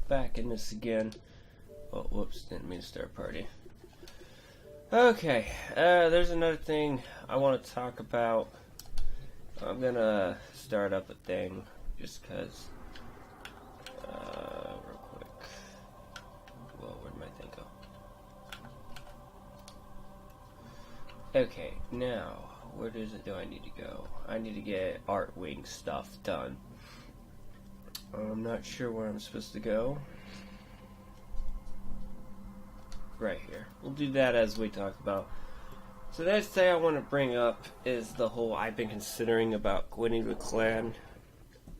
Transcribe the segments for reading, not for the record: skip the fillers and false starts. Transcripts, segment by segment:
back in this again. Oh, whoops, didn't mean to start a party. Okay, there's another thing I want to talk about. I'm gonna start up a thing just because, real quick. Whoa, where'd my thing go? Okay, now, where do I need to go? I need to get Artwing stuff done. I'm not sure where I'm supposed to go. Right here. We'll do that as we talk about. So the next thing I want to bring up is the whole I've been considering about quitting the clan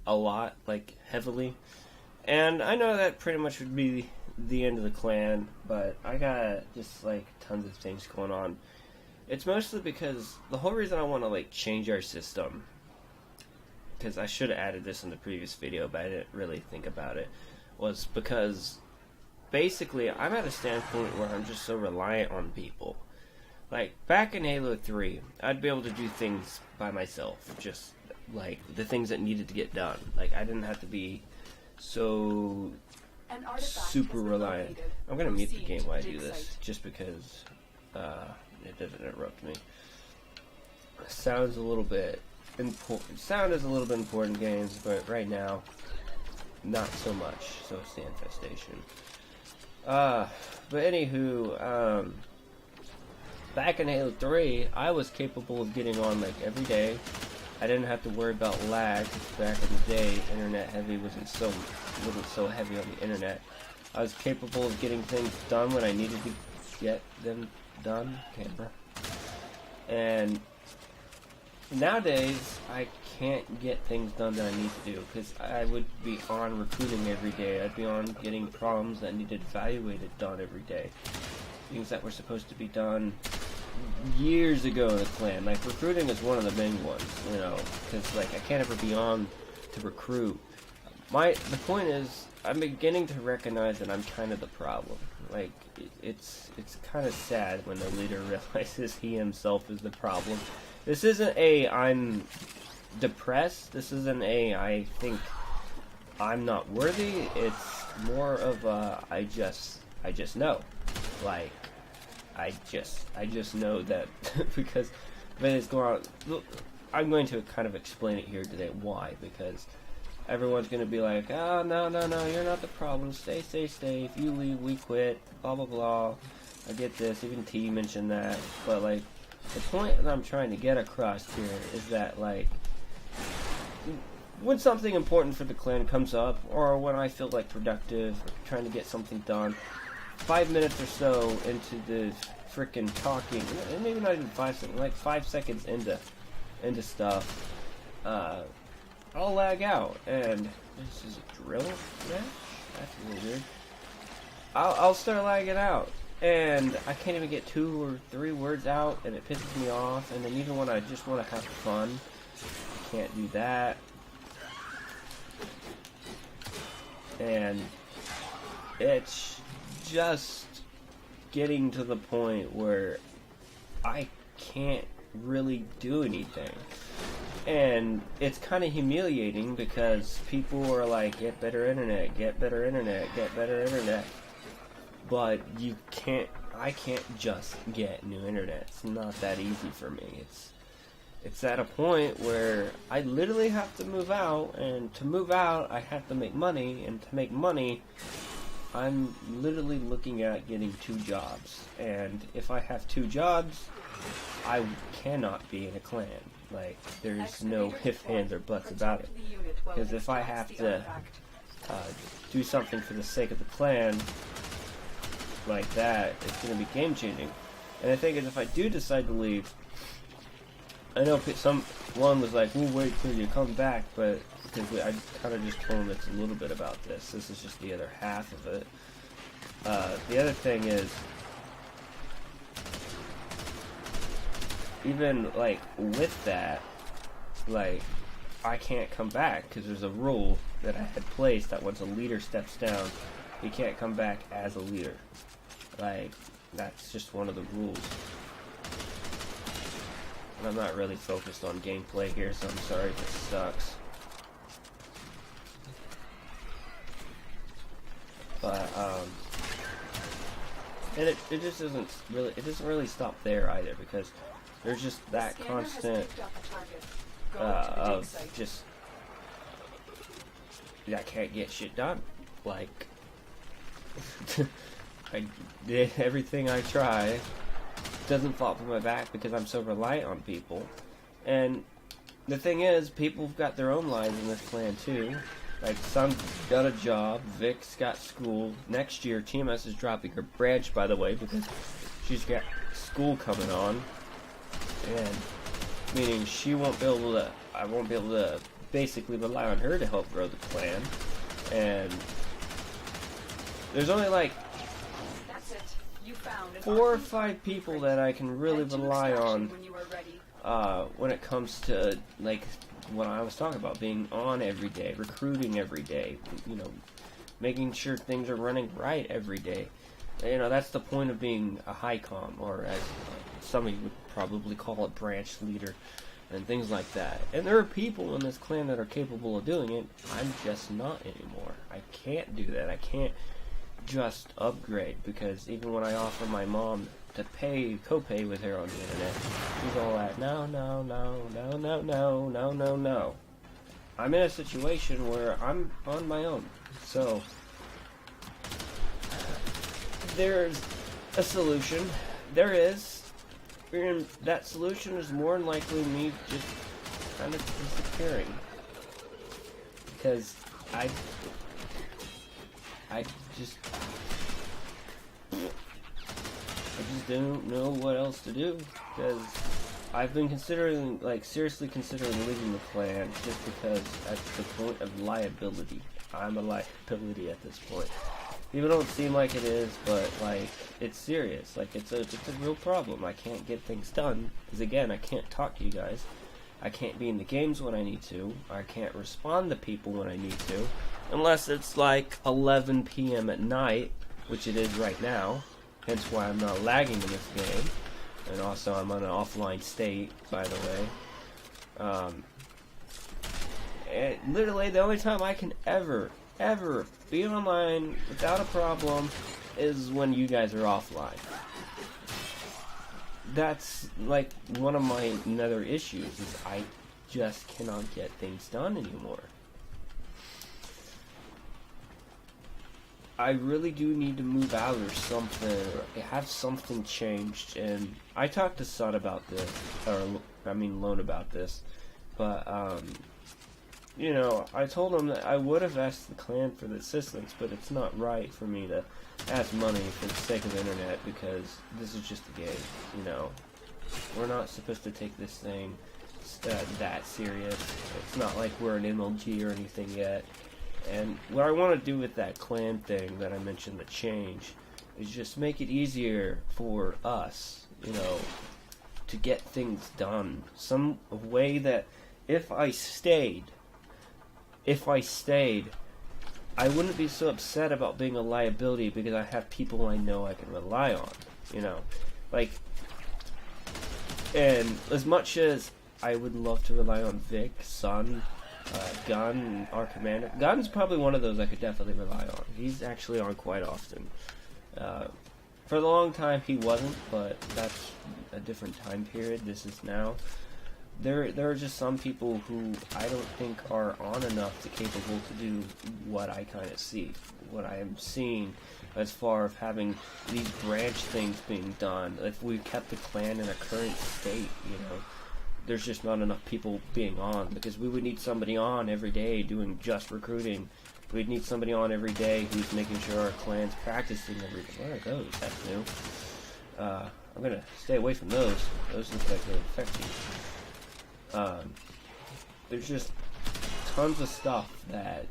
a lot, like heavily. And I know that pretty much would be the end of the clan, but I got just like tons of things going on. It's mostly because the whole reason I want to like change our system, because I should have added this in the previous video, but I didn't really think about it, was because basically I'm at a standpoint where I'm just so reliant on people. Like back in Halo 3, I'd be able to do things by myself, just like the things that needed to get done. Like I didn't have to be so super reliant. I'm gonna mute the game while I do this, just because it doesn't interrupt me. Sound is a little bit important in games, but right now, not so much. So it's the infestation. But anywho, back in Halo 3, I was capable of getting on like every day. I didn't have to worry about lag. Back in the day, internet heavy wasn't so heavy on the internet. I was capable of getting things done when I needed to get them done. Camera. And nowadays, I can't get things done that I need to do because I would be on recruiting every day. I'd be on getting problems that needed evaluated done every day. Things that were supposed to be done years ago in the clan. Like recruiting is one of the main ones, you know, because like I can't ever be on to recruit. The point is, I'm beginning to recognize that I'm kind of the problem. Like it's kind of sad when the leader realizes he himself is the problem. This isn't a I'm depressed. This isn't a I think I'm not worthy. It's more of a I just know. Like I just know that because when it's going on. Look, I'm going to kind of explain it here today. Why? Because everyone's going to be like, oh, no, you're not the problem. Stay. If you leave, we quit. Blah, blah, blah. I get this. Even T mentioned that. But, like, the point that I'm trying to get across here is that, like, when something important for the clan comes up, or when I feel, like, productive, or trying to get something done, 5 minutes or so into the frickin' talking, and maybe not even 5 seconds, like 5 seconds into stuff, I'll lag out, and this is a drill match? That's a little weird. I'll start lagging out, and I can't even get 2 or 3 words out, and it pisses me off, and then even when I just want to have fun, I can't do that. And it's just getting to the point where I can't really do anything. And it's kind of humiliating because people are like, get better internet. But I can't just get new internet. It's not that easy for me. It's at a point where I literally have to move out, and to move out, I have to make money, and to make money, I'm literally looking at getting 2 jobs. And if I have 2 jobs, I cannot be in a clan. Like, there's no ifs, ands, or buts about it. Because if I have to do something for the sake of the clan, like that, it's going to be game-changing. And the thing is, if I do decide to leave, I know someone was like, we'll wait till you come back, but because I kind of just told them it's a little bit about this. This is just the other half of it. The other thing is, even like with that, like I can't come back because there's a rule that I had placed that once a leader steps down, he can't come back as a leader. Like that's just one of the rules. And I'm not really focused on gameplay here, so I'm sorry if it sucks. But and it just doesn't really stop there either, because there's just that constant of just I can't get shit done. Like I did everything I try, doesn't fall from my back because I'm so reliant on people. And the thing is, people have got their own lives in this clan too. Like, Sun's got a job, Vic's got school. Next year, TMS is dropping her branch, by the way, because she's got school coming on. And, meaning she won't be able to, I won't be able to basically rely on her to help grow the clan. And there's only like 4 or 5 people that I can really rely on when it comes to, like, what I was talking about, being on every day, recruiting every day, you know, making sure things are running right every day. You know, that's the point of being a high com, or as some of you would probably call it, branch leader, and things like that. And there are people in this clan that are capable of doing it. I'm just not anymore. I can't do that. I can't just upgrade, because even when I offer my mom to co-pay with her on the internet, she's all like, no. I'm in a situation where I'm on my own, so there's a solution. There is, and that solution is more than likely me just kind of disappearing, because I just don't know what else to do, because I've been considering, like, seriously considering leaving the clan, just because at the point of liability. I'm a liability at this point. Even though it seems like it is, but, like, it's serious. Like, it's a real problem. I can't get things done, because, again, I can't talk to you guys. I can't be in the games when I need to. I can't respond to people when I need to, unless it's, like, 11 p.m. at night, which it is right now. Hence why I'm not lagging in this game. And also I'm on an offline state, by the way. And literally the only time I can ever be online without a problem is when you guys are offline. That's like one of my nether issues, is I just cannot get things done anymore. I really do need to move out or something, or have something changed. And I talked to Sun about this, or I mean Lone about this, but you know, I told him that I would have asked the clan for the assistance, but it's not right for me to ask money for the sake of the internet, because this is just a game, you know. We're not supposed to take this thing that serious. It's not like we're an MLG or anything yet. And what I want to do with that clan thing that I mentioned, the change, is just make it easier for us, you know, to get things done. Some way that if I stayed, I wouldn't be so upset about being a liability, because I have people I know I can rely on, you know. Like, and as much as I would love to rely on Vic, Sun, Gun, our commander. Gun's probably one of those I could definitely rely on. He's actually on quite often. For a long time he wasn't, but that's a different time period. This is now. There are just some people who I don't think are on enough to capable to do what I kind of see. What I am seeing as far as having these branch things being done. If we kept the clan in a current state, you know, there's just not enough people being on, because we would need somebody on every day doing just recruiting. We'd need somebody on every day who's making sure our clan's practicing every day. What are those? That's new. I'm gonna stay away from those. Those look like they're infecting. There's just tons of stuff that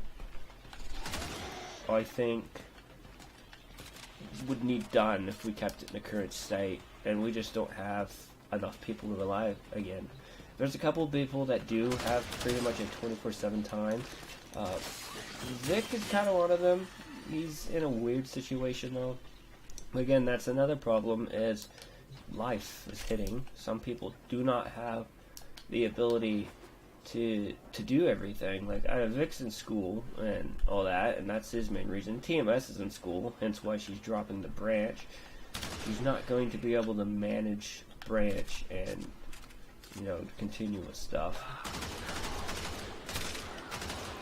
I think would need done if we kept it in the current state, and we just don't have enough people to rely again. There's a couple of people that do have pretty much a 24/7 time. Vic is kind of one of them. He's in a weird situation though. But again, that's another problem, is life is hitting. Some people do not have the ability to do everything. Like, Vic's in school and all that, and that's his main reason. TMS is in school, hence why she's dropping the branch. She's not going to be able to manage branch and, you know, continuous stuff.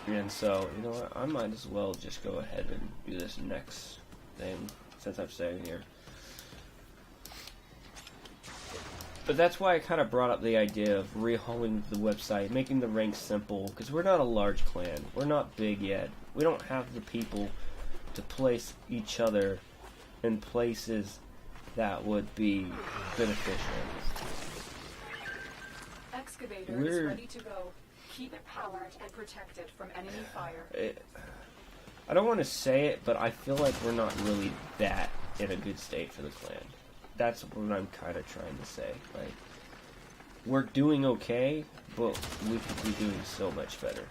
And so, you know what, I might as well just go ahead and do this next thing, since I'm staying here. But that's why I kind of brought up the idea of rehauling the website, making the ranks simple, because we're not a large clan. We're not big yet. We don't have the people to place each other in places that would be beneficial. Excavator is ready to go. Keep it powered and protected from enemy fire. I don't want to say it, but I feel like we're not really that in a good state for the clan. That's what I'm kind of trying to say. Like, we're doing okay, but we could be doing so much better.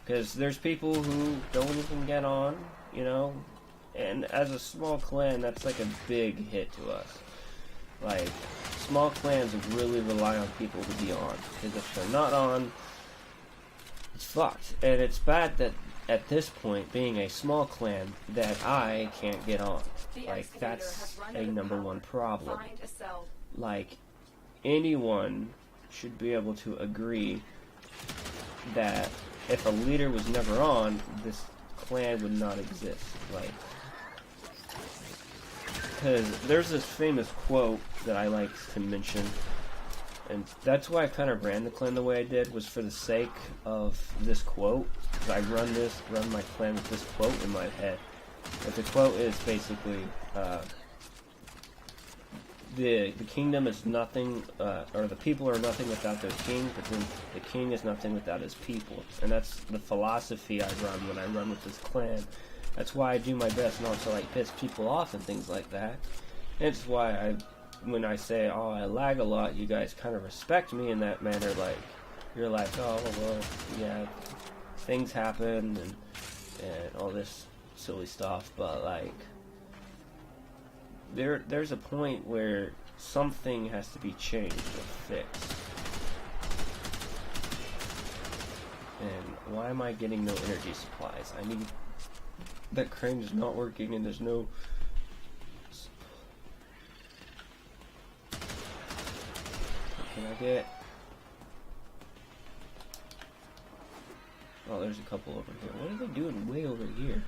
Because there's people who don't even get on, you know? And as a small clan, that's like a big hit to us. Like, small clans really rely on people to be on. Because if they're not on, it's fucked. And it's bad that at this point, being a small clan, that I can't get on. Like, that's a #1 problem. Like, anyone should be able to agree that if a leader was never on, this clan would not exist. Like, because there's this famous quote that I like to mention, and that's why I kind of ran the clan the way I did, was for the sake of this quote. Because I run my clan with this quote in my head. But the quote is basically, the kingdom is nothing, or the people are nothing without their king, but then the king is nothing without his people. And that's the philosophy I run when I run with this clan. That's why I do my best not to, like, piss people off and things like that. And it's why when I say, oh, I lag a lot, you guys kind of respect me in that manner. Like, you're like, oh, well, yeah, things happen and all this silly stuff, but, like, there's a point where something has to be changed or fixed. And why am I getting no energy supplies? I need... That crane is not working and there's no... What can I get? Oh, there's a couple over here. What are they doing way over here?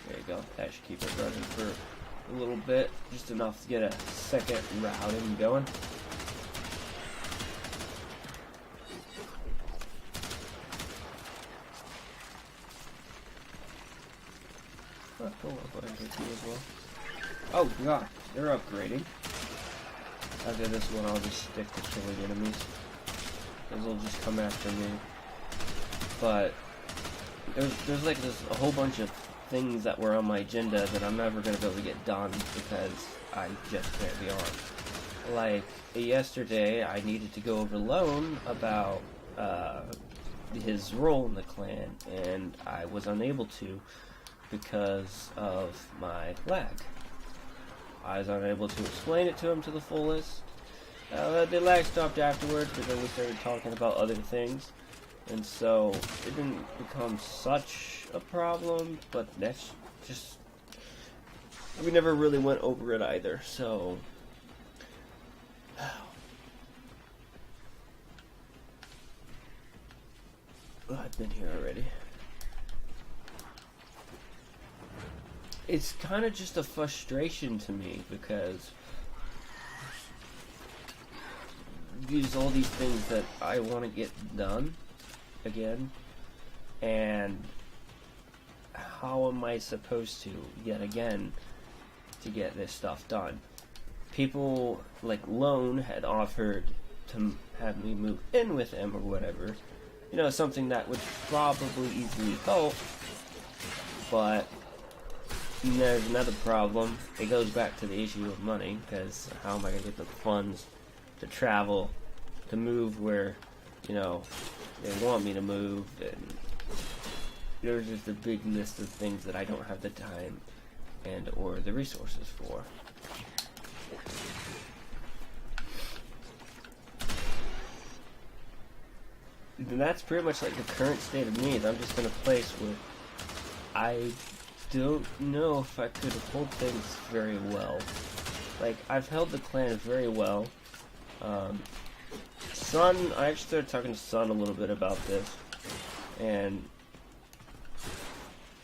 There you go. That should keep it running for a little bit. Just enough to get a second routing going. Oh, cool. I'll go ahead and get you as well. Oh god, they're upgrading. After this one, I'll just stick to killing enemies, because they'll just come after me. But there's like a whole bunch of things that were on my agenda that I'm never gonna be able to get done because I just can't be on. Like yesterday, I needed to go over Lone about his role in the clan, and I was unable to because of my lag. I was unable to explain it to him to the fullest. The lag stopped afterwards, but then we started talking about other things. And so, it didn't become such a problem, but that's just... We never really went over it either, so... Oh, I've been here already. It's kind of just a frustration to me because there's all these things that I want to get done again, and how am I supposed to, yet again, to get this stuff done? People like Lone had offered to have me move in with him or whatever, you know, something that would probably easily help, but there's another problem. It goes back to the issue of money, because how am I going to get the funds to travel, to move where, you know, they want me to move, and there's just a big list of things that I don't have the time and or the resources for. And that's pretty much like the current state of me. I'm just in a place where I don't know if I could hold things very well. Like, I've held the clan very well. Sun, I actually started talking to Sun a little bit about this, and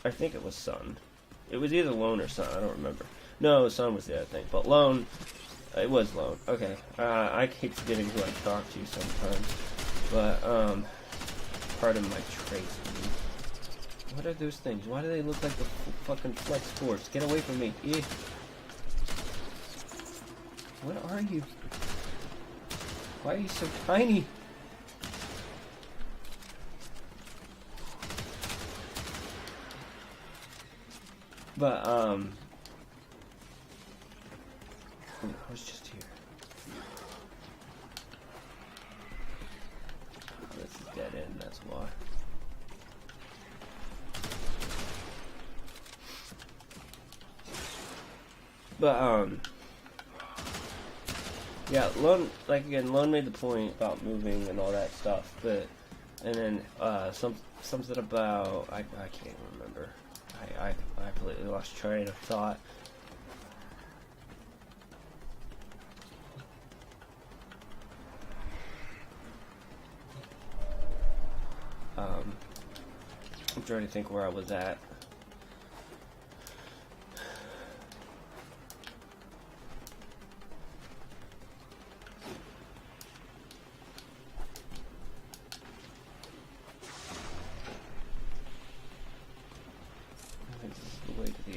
I think it was Sun. It was either Lone or Sun, I don't remember. No, Sun was the other thing, but Lone, it was Lone. Okay, I keep forgetting who I talk to sometimes, but, pardon my trace. What are those things? Why do they look like the fucking Flex Force? Get away from me. Ew. What are you? Why are you so tiny? But, I was just here. Oh, this is dead end, that's why. But, yeah, Lone, like again, Lone made the point about moving and all that stuff, but, and then, something about, I can't remember. I completely lost train of thought. I'm trying to think where I was at.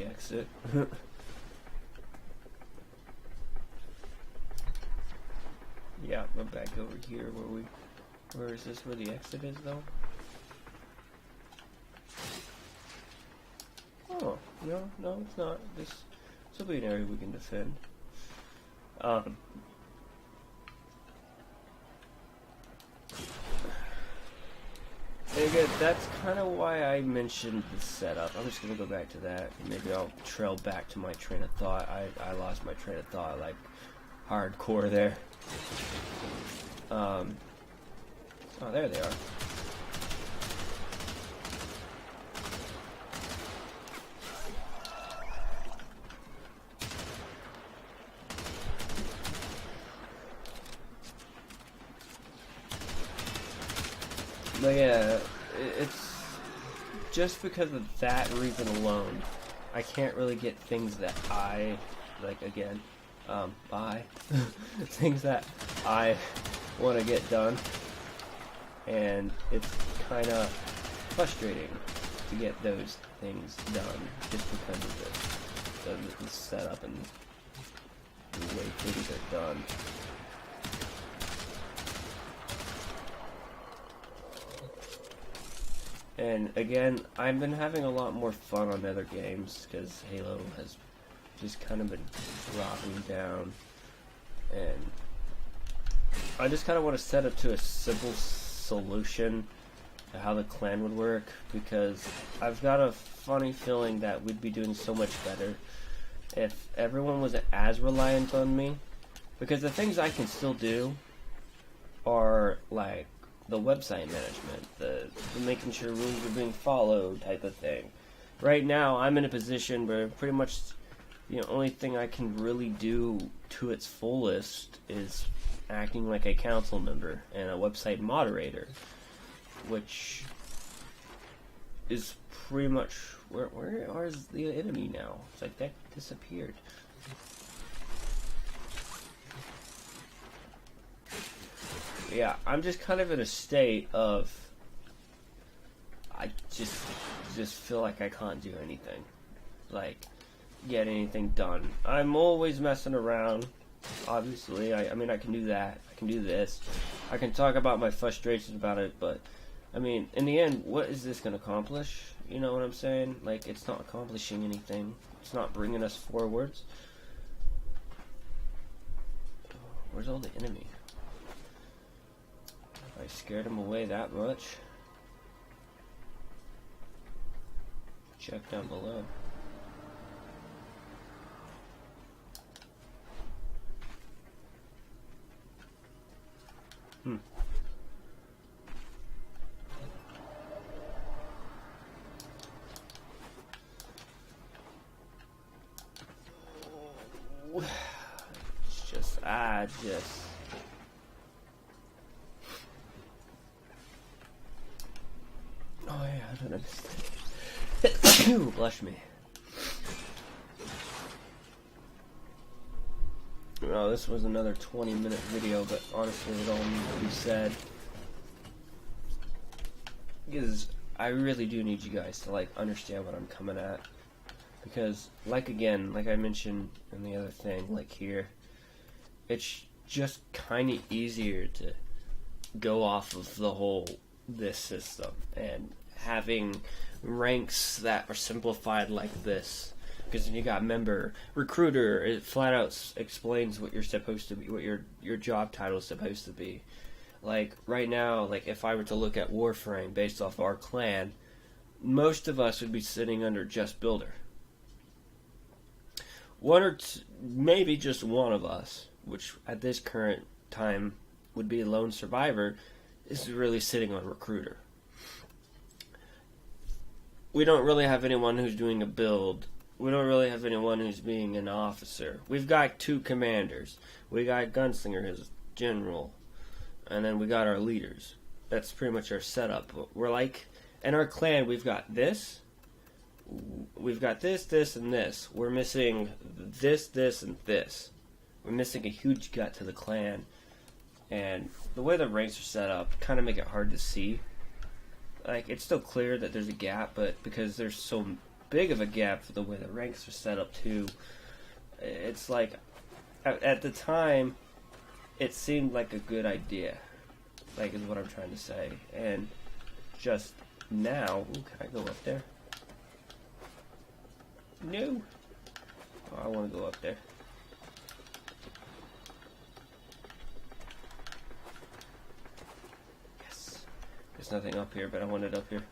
Exit. Yeah, we're back over here where is this where the exit is though? Oh, no, it's not. This will be an area we can defend. And again, that's kind of why I mentioned the setup. I'm just going to go back to that. Maybe I'll trail back to my train of thought. I lost my train of thought, like, hardcore there. Oh, there they are. But yeah, it's just because of that reason alone, I can't really get things that I, like again, buy. Things that I want to get done. And it's kind of frustrating to get those things done just because of the setup and the way things are done. And again, I've been having a lot more fun on other games because Halo has just kind of been dropping down, and I just kind of want to set up to a simple solution to how the clan would work, because I've got a funny feeling that we'd be doing so much better if everyone wasn't as reliant on me, because the things I can still do are like the website management, the making sure rules are being followed type of thing. Right now, I'm in a position where pretty much the only thing I can really do to its fullest is acting like a council member and a website moderator, which is pretty much where is the enemy now? It's like that disappeared. Yeah, I'm just kind of in a state of I just feel like I can't do anything, like get anything done. I'm always messing around. Obviously, I mean I can do that. I can do this. I can talk about my frustrations about it, but I mean, in the end, what is this going to accomplish? You know what I'm saying? Like, it's not accomplishing anything. It's not bringing us forwards. Where's all the enemy? I scared him away that much. check down below. It's just, oh yeah, I don't understand. Blush me. Well, this was another 20-minute video, but honestly, it all needs to be said. Because I really do need you guys to, like, understand what I'm coming at. Because, like I mentioned in the other thing, like here, it's just kind of easier to go off of the whole, this system, and having ranks that are simplified like this. Because when you got member, recruiter, it flat out explains what you're supposed to be, what your job title is supposed to be. Like, right now, like, if I were to look at Warframe based off our clan, most of us would be sitting under just builder. One or two, maybe just one of us, which at this current time would be a lone survivor, is really sitting on recruiter. We don't really have anyone who's doing a build. We don't really have anyone who's being an officer. We've got 2 commanders. We got Gunslinger as general, and then we got our leaders. That's pretty much our setup. We're like, in our clan, we've got this. We've got this, this, and this. We're missing this, this, and this. We're missing a huge gut to the clan. And the way the ranks are set up kind of make it hard to see. Like, it's still clear that there's a gap, but because there's so big of a gap for the way the ranks are set up too, it's like, at the time, it seemed like a good idea. Like, is what I'm trying to say. And just now, ooh, can I go up there? No. Oh, I want to go up there. Yes. There's nothing up here, but I want it up here.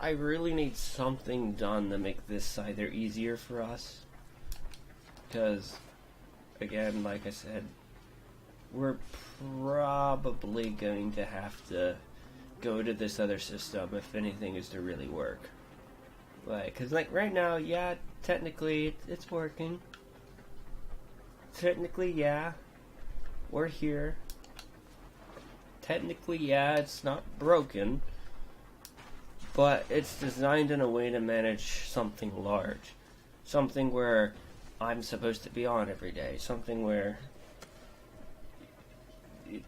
I really need something done to make this either easier for us. Because, again, like I said, we're probably going to have to go to this other system if anything is to really work. Like, cause like right now, yeah, technically it's working. Technically, yeah, we're here. Technically, yeah, it's not broken. But it's designed in a way to manage something large. Something where I'm supposed to be on every day. Something where you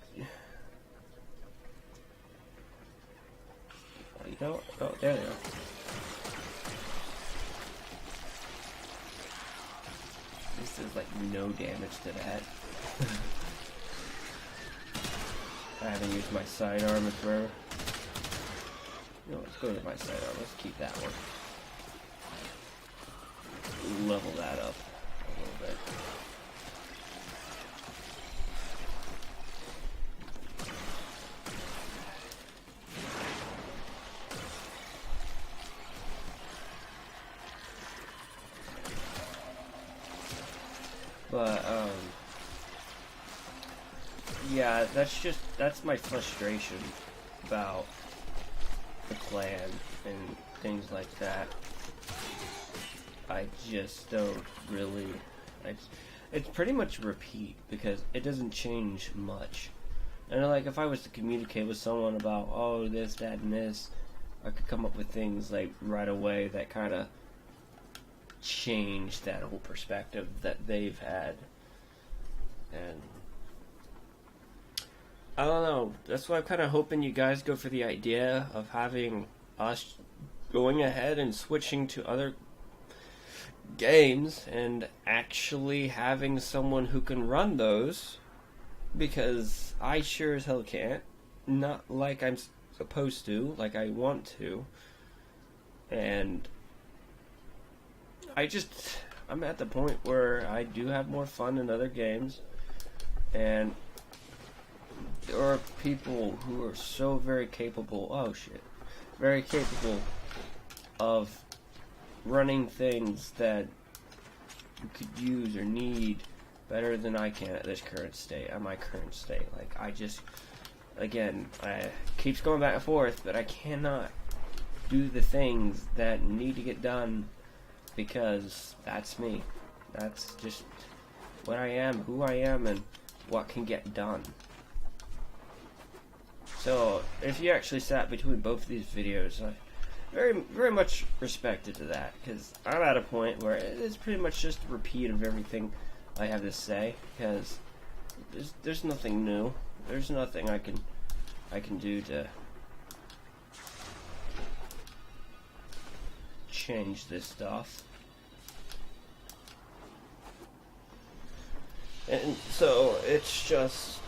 don't. Oh, there they are. This is like no damage to that. I haven't used my sidearm in forever. No, let's go to my sidearm. Let's keep that one. Level that up a little bit. But, yeah, that's my frustration about the clan and things like that. I just don't really, it's pretty much repeat because it doesn't change much. And like if I was to communicate with someone about, oh, this, that, and this, I could come up with things like right away that kind of change that whole perspective that they've had. And I don't know, that's why I'm kind of hoping you guys go for the idea of having us going ahead and switching to other games and actually having someone who can run those, because I sure as hell can't. Not like I'm supposed to, like I want to. And I just I'm at the point where I do have more fun in other games, and there are people who are so very capable, very capable of running things that you could use or need better than I can at my current state. Like, I just, again, I keeps going back and forth, but I cannot do the things that need to get done because that's me. That's just what I am, who I am, and what can get done. So, if you actually sat between both of these videos, I very much respected to that, because I'm at a point where it's pretty much just a repeat of everything I have to say, because there's nothing new. There's nothing I can do to change this stuff. And so it's just,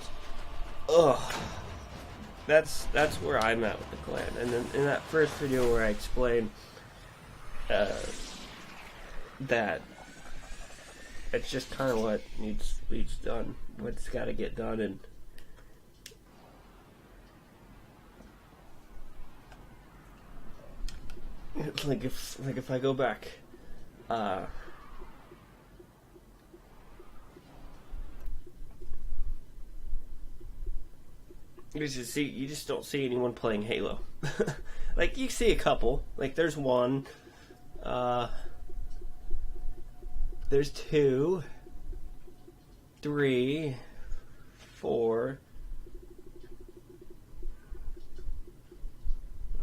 that's where I'm at with the clan. And then in that first video where I explained that it's just kind of what needs done, what's got to get done, and it's like if I go back, you just don't see anyone playing Halo. Like, you see a couple. Like, there's one. There's 2, 3, 4.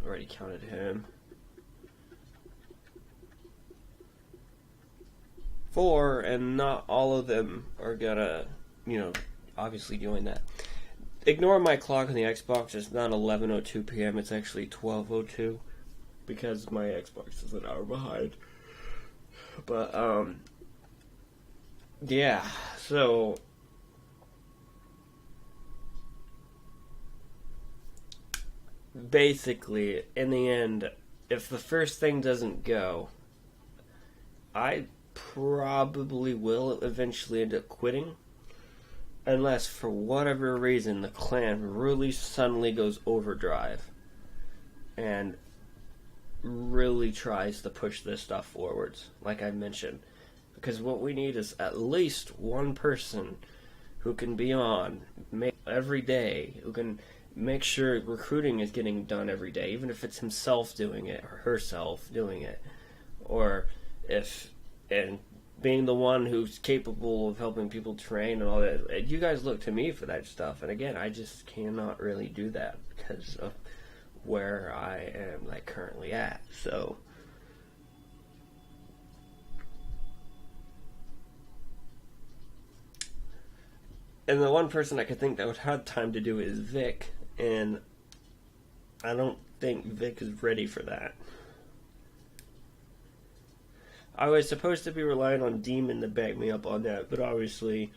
Already counted him. 4, and not all of them are gonna, obviously doing that. Ignore my clock on the Xbox. It's not 11:02 p.m. It's actually 12:02 because my Xbox is an hour behind. But yeah. So basically, in the end, if the first thing doesn't go, I probably will eventually end up quitting. Unless, for whatever reason, the clan really suddenly goes overdrive and really tries to push this stuff forwards, like I mentioned. Because what we need is at least one person who can be on every day, who can make sure recruiting is getting done every day, even if it's himself doing it or herself doing it. Or and being the one who's capable of helping people train and all that. You guys look to me for that stuff, and again, I just cannot really do that because of where I am currently at. So and the one person I could think that would have time to do it is Vic, and I don't think Vic is ready for that. I was supposed to be relying on Demon to back me up on that, but obviously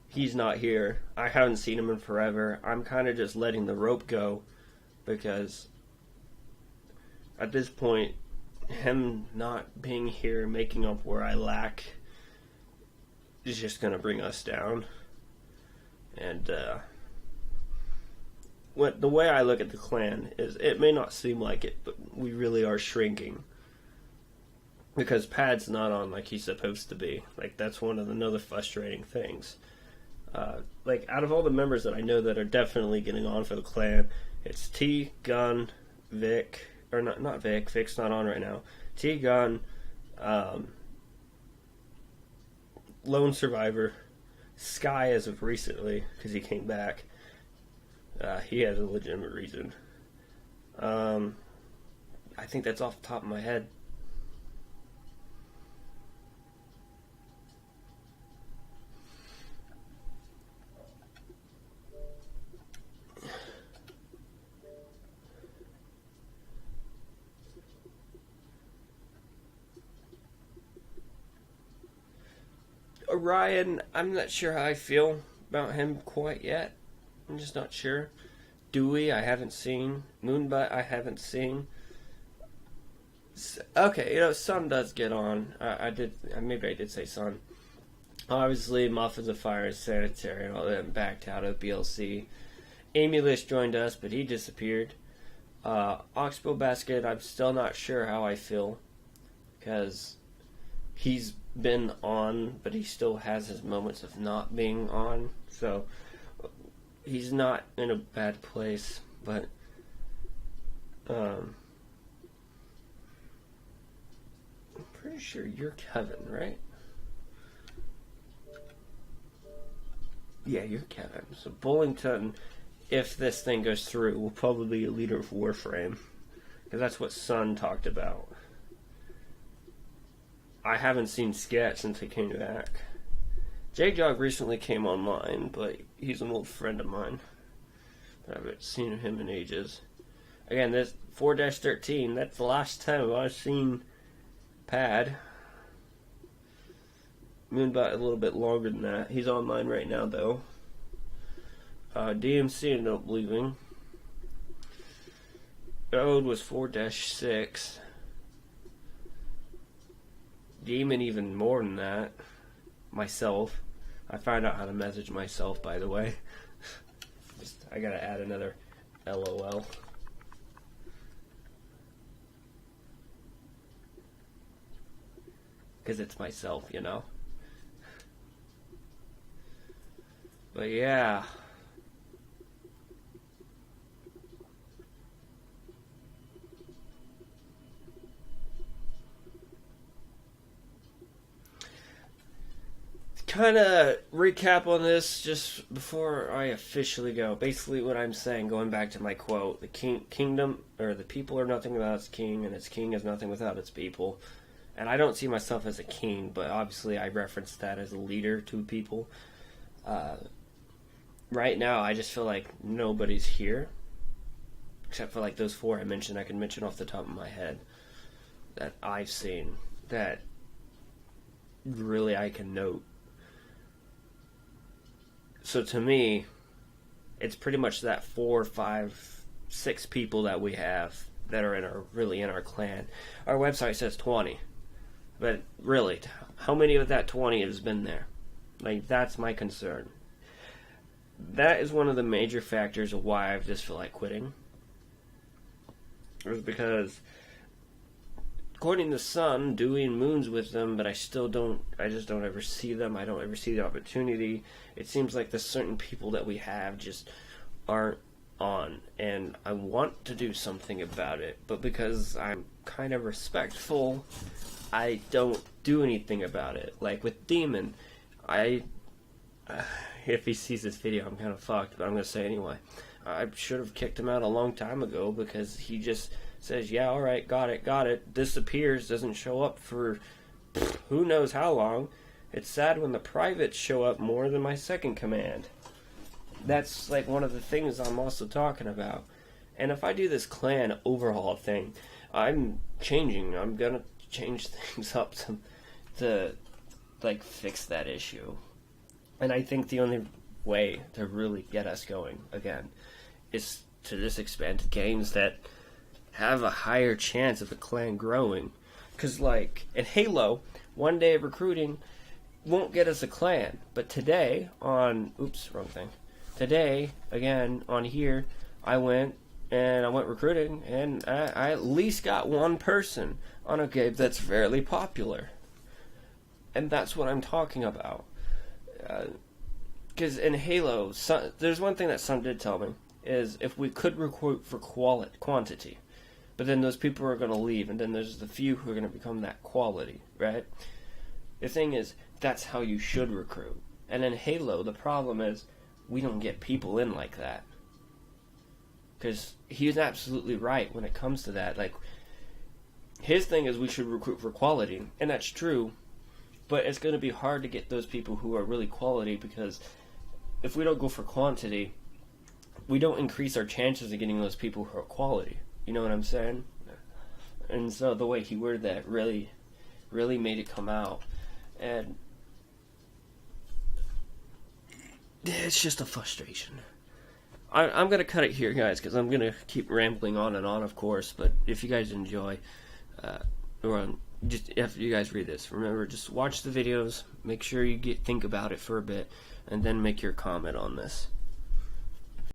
he's not here. I haven't seen him in forever. I'm kind of just letting the rope go because at this point, him not being here, making up where I lack, is just going to bring us down. And the way I look at the clan is, it may not seem like it, but we really are shrinking. Because Pad's not on like he's supposed to be. That's one of another frustrating things. Out of all the members that I know that are definitely getting on for the clan, it's T, Gun, Vic, or not Vic. Vic's not on right now. T, Gun, Lone Survivor, Sky as of recently because he came back. He has a legitimate reason. I think that's off the top of my head. Ryan, I'm not sure how I feel about him quite yet. I'm just not sure. Dewey, I haven't seen. Moonbutt, I haven't seen. Okay, Sun does get on. Maybe I did say Sun. Obviously, Muffins of Fire, Sanitary, and all that backed out of BLC. Emulous joined us, but he disappeared. Oxbow Basket, I'm still not sure how I feel. Because he's been on, but he still has his moments of not being on. So, he's not in a bad place. But, I'm pretty sure you're Kevin, right? Yeah, you're Kevin. So Bullington, if this thing goes through, will probably be a leader of Warframe. Because that's what Sun talked about. I haven't seen Scat since he came back. J-Jog recently came online, but he's an old friend of mine. I haven't seen him in ages. Again, this 4-13, that's the last time I've seen Pad. Moonbot a little bit longer than that. He's online right now, though. DMC ended up leaving. Ode was 4-6. Demon even more than that. Myself. I found out how to message myself, by the way. I gotta add another LOL. Because it's myself, But yeah. Kind of recap on this just before I officially go. Basically what I'm saying, going back to my quote, the kingdom, or the people are nothing without its king, and its king is nothing without its people. And I don't see myself as a king, but obviously I reference that as a leader to people. Right now, I just feel like nobody's here. Except for like those 4 I mentioned. I can mention off the top of my head that I've seen that really I can note. So to me, it's pretty much that 4, 5, 6 people that we have that are in our clan. Our website says 20. But really, how many of that 20 has been there? Like, that's my concern. That is one of the major factors of why I just feel like quitting. It was because, according to Sun, doing moons with them, but I just don't ever see them. I don't ever see the opportunity. It seems like the certain people that we have just aren't on, and I want to do something about it, but because I'm kind of respectful, I don't do anything about it. Like with Demon, if he sees this video, I'm kind of fucked, but I'm going to say it anyway. I should have kicked him out a long time ago because he just says, yeah, alright, got it, disappears, doesn't show up for who knows how long. It's sad when the privates show up more than my second command. That's like one of the things I'm also talking about. And if I do this clan overhaul thing, I'm changing. I'm going to change things up to like fix that issue. And I think the only way to really get us going again is to just expand to games that have a higher chance of the clan growing. Because like in Halo, one day of recruiting won't get us a clan. But today on today again on here, I went recruiting, and I at least got one person on a game that's fairly popular. And that's what I'm talking about. Because in Halo, there's one thing that Sun did tell me, is if we could recruit for quantity, but then those people are going to leave, and then there's the few who are going to become that quality, right? The thing is, that's how you should recruit. And in Halo, the problem is, we don't get people in like that. Because he's absolutely right when it comes to that. Like, his thing is we should recruit for quality, and that's true, but it's going to be hard to get those people who are really quality, because if we don't go for quantity, we don't increase our chances of getting those people who are quality. You know what I'm saying? And so the way he worded that really, really made it come out. And it's just a frustration. I'm going to cut it here, guys, because I'm going to keep rambling on and on, of course. But if you guys enjoy, or just after you guys read this, remember, just watch the videos, make sure you think about it for a bit, and then make your comment on this.